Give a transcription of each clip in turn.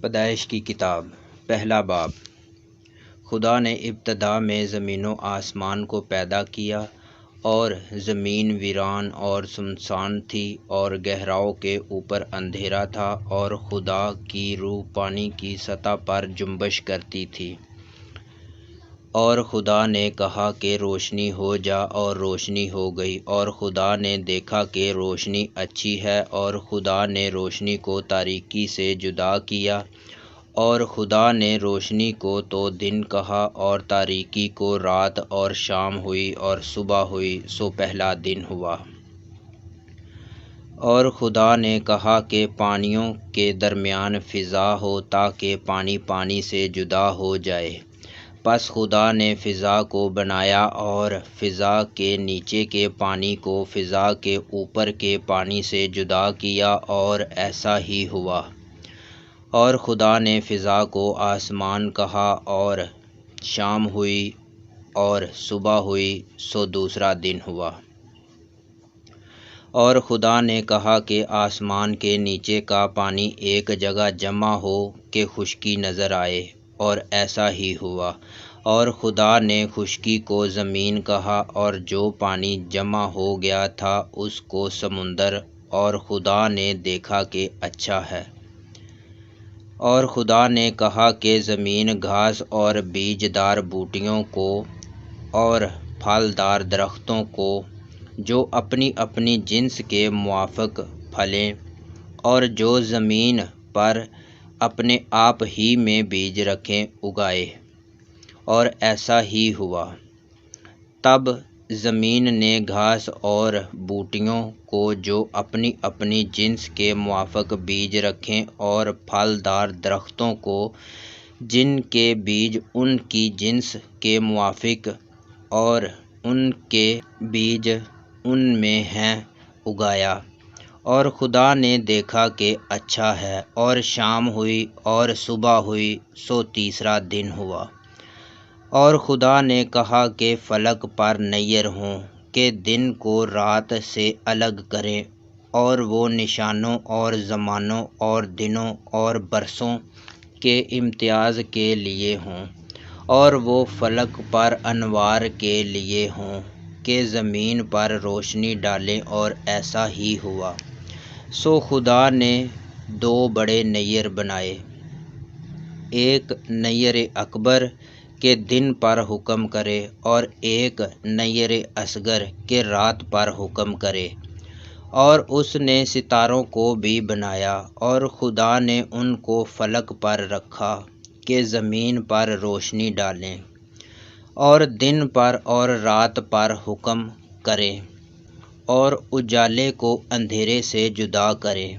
پیدائش کی کتاب پہلا باب۔ خدا نے ابتدا میں زمین و آسمان کو پیدا کیا، اور زمین ویران اور سنسان تھی، اور گہراؤں کے اوپر اندھیرا تھا، اور خدا کی روح پانی کی سطح پر جنبش کرتی تھی۔ اور خدا نے کہا کہ روشنی ہو جا، اور روشنی ہو گئی۔ اور خدا نے دیکھا کہ روشنی اچھی ہے، اور خدا نے روشنی کو تاریکی سے جدا کیا۔ اور خدا نے روشنی کو تو دن کہا، اور تاریکی کو رات، اور شام ہوئی اور صبح ہوئی، سو پہلا دن ہوا۔ اور خدا نے کہا کہ پانیوں کے درمیان فضا ہو، تاکہ پانی پانی سے جدا ہو جائے۔ پس خدا نے فضا کو بنایا، اور فضا کے نیچے کے پانی کو فضا کے اوپر کے پانی سے جدا کیا، اور ایسا ہی ہوا۔ اور خدا نے فضا کو آسمان کہا، اور شام ہوئی اور صبح ہوئی، سو دوسرا دن ہوا۔ اور خدا نے کہا کہ آسمان کے نیچے کا پانی ایک جگہ جمع ہو کہ خشکی نظر آئے، اور ایسا ہی ہوا۔ اور خدا نے خشکی کو زمین کہا، اور جو پانی جمع ہو گیا تھا اس کو سمندر، اور خدا نے دیکھا کہ اچھا ہے۔ اور خدا نے کہا کہ زمین گھاس اور بیج دار بوٹیوں کو، اور پھلدار درختوں کو، جو اپنی اپنی جنس کے موافق پھلیں، اور جو زمین پر اپنے آپ ہی میں بیج رکھیں، اگائے۔ اور ایسا ہی ہوا۔ تب زمین نے گھاس اور بوٹیوں کو جو اپنی اپنی جنس کے موافق بیج رکھیں، اور پھلدار درختوں کو جن کے بیج ان کی جنس کے موافق اور ان کے بیج ان میں ہیں، اگایا۔ اور خدا نے دیکھا کہ اچھا ہے۔ اور شام ہوئی اور صبح ہوئی، سو تیسرا دن ہوا۔ اور خدا نے کہا کہ فلک پر نیر ہوں، کہ دن کو رات سے الگ کریں، اور وہ نشانوں اور زمانوں اور دنوں اور برسوں کے امتیاز کے لیے ہوں، اور وہ فلک پر انوار کے لیے ہوں، کہ زمین پر روشنی ڈالیں۔ اور ایسا ہی ہوا۔ سو خدا نے دو بڑے نیر بنائے، ایک نیر اکبر کہ دن پر حکم کرے، اور ایک نیر اصغر کہ رات پر حکم کرے۔ اور اس نے ستاروں کو بھی بنایا، اور خدا نے ان کو فلک پر رکھا کہ زمین پر روشنی ڈالیں، اور دن پر اور رات پر حکم کریں، اور اجالے کو اندھیرے سے جدا کریں۔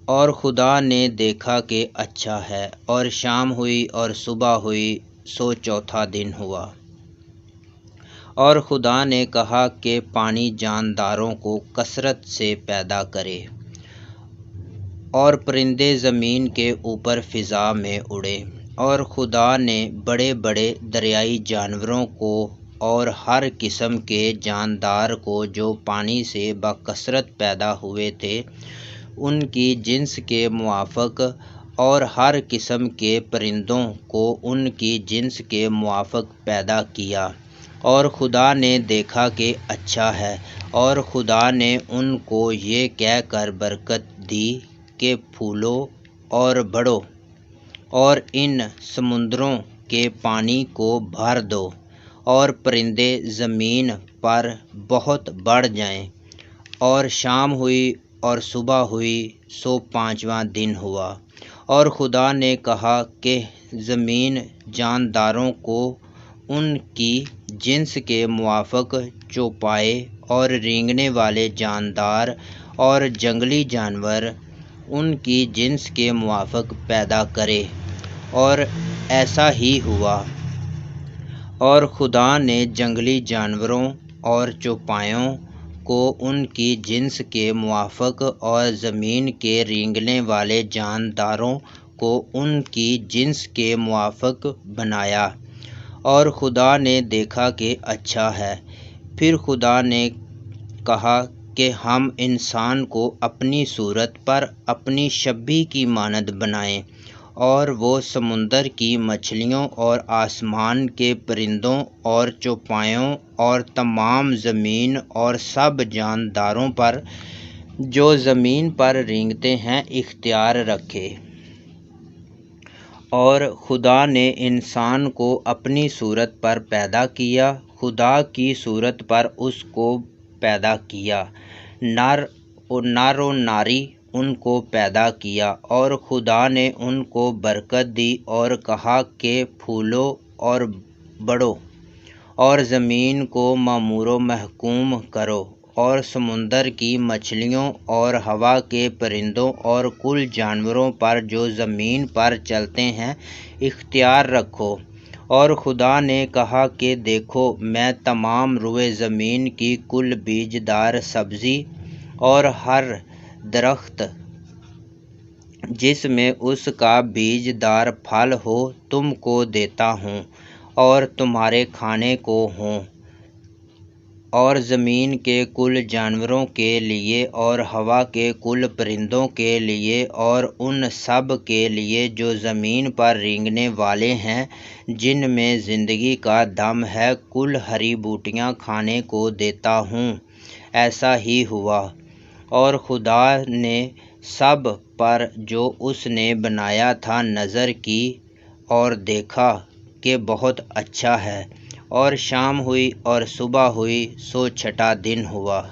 اور خدا نے دیکھا کہ اچھا ہے۔ اور شام ہوئی اور صبح ہوئی، سو چوتھا دن ہوا۔ اور خدا نے کہا کہ پانی جانداروں کو کثرت سے پیدا کرے، اور پرندے زمین کے اوپر فضا میں اڑیں۔ اور خدا نے بڑے بڑے دریائی جانوروں کو، اور ہر قسم کے جاندار کو جو پانی سے بکثرت پیدا ہوئے تھے، ان کی جنس کے موافق، اور ہر قسم کے پرندوں کو ان کی جنس کے موافق پیدا کیا۔ اور خدا نے دیکھا کہ اچھا ہے۔ اور خدا نے ان کو یہ کہہ کر برکت دی کہ پھولو اور بڑھو، اور ان سمندروں کے پانی کو بھر دو، اور پرندے زمین پر بہت بڑھ جائیں۔ اور شام ہوئی اور صبح ہوئی، سو پانچواں دن ہوا۔ اور خدا نے کہا کہ زمین جانداروں کو ان کی جنس کے موافق چوپائے، اور رینگنے والے جاندار اور جنگلی جانور ان کی جنس کے موافق پیدا کرے۔ اور ایسا ہی ہوا۔ اور خدا نے جنگلی جانوروں اور چوپایوں کو ان کی جنس کے موافق، اور زمین کے رینگنے والے جانداروں کو ان کی جنس کے موافق بنایا۔ اور خدا نے دیکھا کہ اچھا ہے۔ پھر خدا نے کہا کہ ہم انسان کو اپنی صورت پر اپنی شبیہ کی مانند بنائیں، اور وہ سمندر کی مچھلیوں اور آسمان کے پرندوں اور چوپایوں اور تمام زمین اور سب جانداروں پر جو زمین پر رینگتے ہیں اختیار رکھے۔ اور خدا نے انسان کو اپنی صورت پر پیدا کیا، خدا کی صورت پر اس کو پیدا کیا، نر و ناری ان کو پیدا کیا۔ اور خدا نے ان کو برکت دی اور کہا کہ پھولو اور بڑھو اور زمین کو معمور و محکوم کرو اور سمندر کی مچھلیوں اور ہوا کے پرندوں اور کل جانوروں پر جو زمین پر چلتے ہیں اختیار رکھو۔ اور خدا نے کہا کہ دیکھو میں تمام روئے زمین کی کل بیج دار سبزی اور ہر درخت جس میں اس کا بیج دار پھل ہو تم کو دیتا ہوں اور تمہارے کھانے کو ہوں، اور زمین کے کل جانوروں کے لیے اور ہوا کے کل پرندوں کے لیے اور ان سب کے لیے جو زمین پر رینگنے والے ہیں جن میں زندگی کا دم ہے، کل ہری بوٹیاں کھانے کو دیتا ہوں۔ ایسا ہی ہوا۔ اور خدا نے سب پر جو اس نے بنایا تھا نظر کی اور دیکھا کہ بہت اچھا ہے۔ اور شام ہوئی اور صبح ہوئی سو چھٹا دن ہوا۔